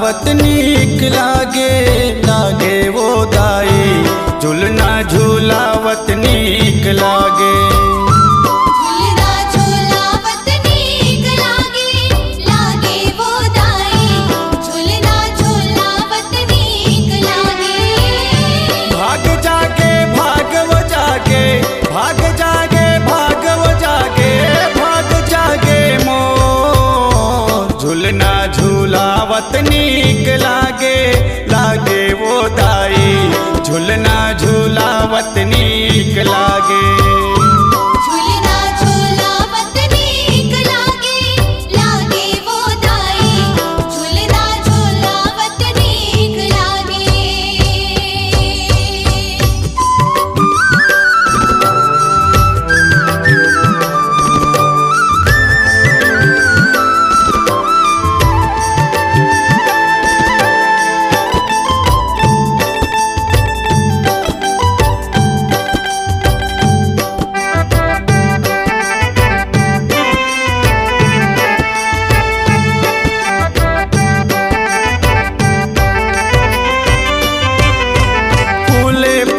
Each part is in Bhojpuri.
झूलावत नीक लागे, लागे वो दाई झूलना झूलावत नीक लागे। झूलना झूलावत नीक लागे, लागे वो दाई झूलना झूलावत नीक लागे। भाग जागे भागव जागे, भाग जागे भागव जागे, भाग जागे मोर झूलना झूलावत नीक लागे, लागे वो दाई झूलना झूलावत नीक लागे। झूलना झूलावत नीक लागे, लागे वो दाई झूलना झूलावत नीक लागे।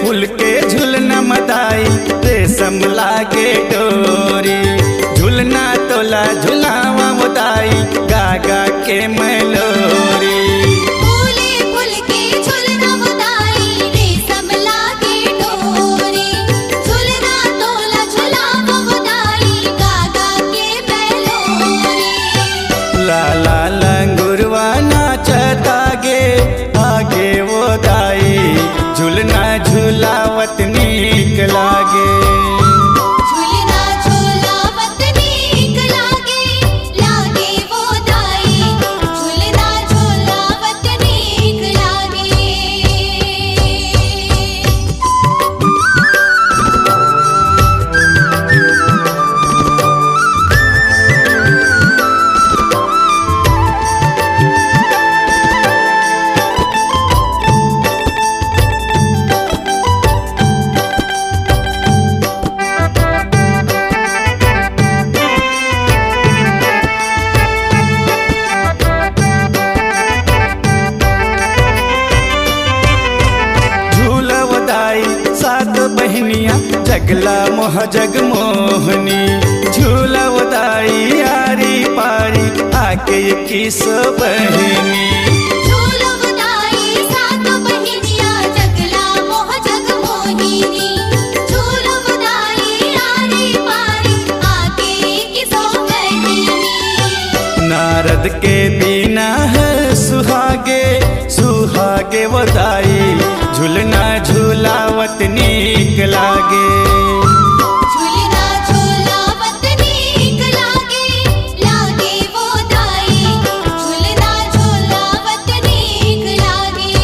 फूल के झुलना मदाई रेशम लागे डोरी, झुलना तोला झुलावा मुदाई गागा के मलोरी। फूले फूल के झुलना मुदाई रेशम लागे डोरी, झुलना तोला झुलावा मुदाई गागा के बेलोरी। ला ला लंगुरवा नाचत आगे, आगे वो दाई झुलना झूलावत नीक लागे। झूलना झूलावत नीक लागे, लागे वो दाई झूलना झूलावत नीक लागे। सात बहनिया जगला मोह जगमोहनी, झूलवदाई आरी पारी आके किस बहनी। झूलवदाई सात बहनिया जगला मोह जगमोहिनी, झूलवदाई आरी पारी आके किसो बहनी। नारद के बिना है सुहागे, सुहागे वदाई झूलना झूलावत नीक लागे। झूलना झूलावत नीक लागे, लागे वो दाई झूलना झूलावत नीक लागे।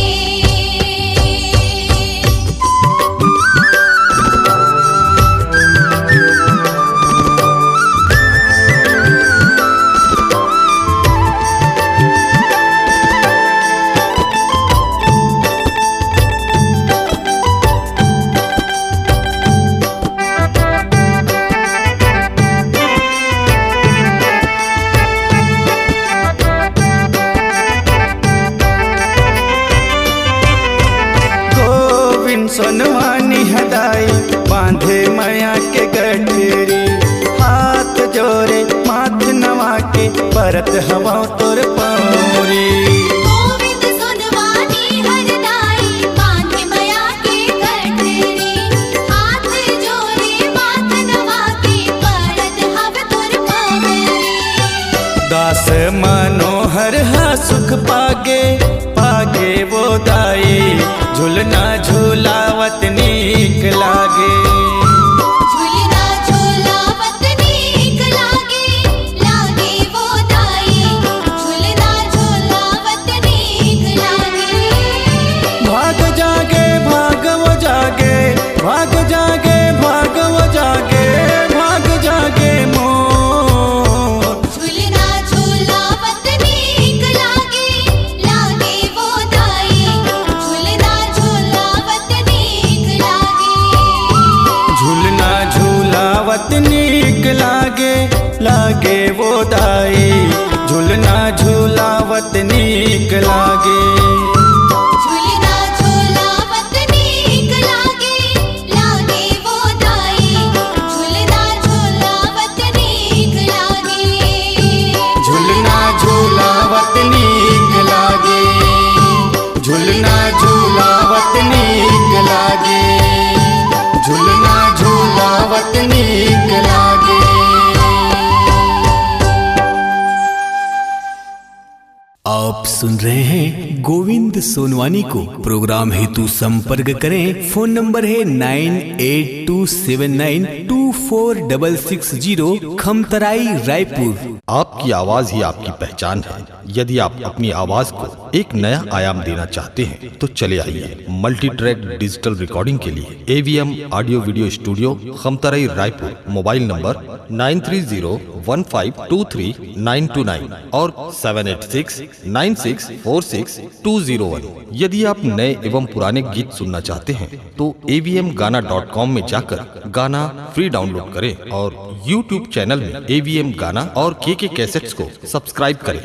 सोनवानी हदाई बांधे माया के गठरी, हाथ जोरे माथ नवा के परत हवा तोर पौरी। गोविंद सोनवानी हरदाई बांधे माया के गठरी, हाथ जोरे माथ नवा के परत हवा तोर पौरी। दास मनोहर हा सुख पागे, पागे वो दाई झूलना झूलावत नीक लागे। झूलना झूलावत नीक लागे, लागे वो दाई झूलना झूलावत नीक लागे। भाग जागे भागव जागे, भाग जागे भागव जागे, भाग जागे मोर झूलना झूलावत नीक लागे, लागे वो दाई झूलना झूलावत नीक लागे। लागे वो दाई झूलना झूलावत नीक नीक लागे। झूलना झूलावत नीक लागे, लागे वो दाई। झूलना झूलावत नीक लागे। झूलना झूलावत नीक लागे। झूलना झूलावत नीक लागे। झूलना झूलावत नीक लागे। आप सुन रहे हैं गोविंद सोनवानी को। प्रोग्राम हेतु संपर्क करें। फोन नंबर है 9827924660, खमतराई, रायपुर। आपकी आवाज ही आपकी पहचान है। यदि आप अपनी आवाज को एक नया आयाम देना चाहते हैं तो चले आइए मल्टी ट्रैक डिजिटल रिकॉर्डिंग के लिए AVM audio video studio, Khamtarai, Raipur. Mobile number 9301523929 और 7869646201। यदि आप नए एवं पुराने गीत सुनना चाहते हैं तो avmgana.com में जाकर गाना फ्री डाउनलोड करें और YouTube चैनल में AVM गाना और KK कैसेट्स को सब्सक्राइब करें।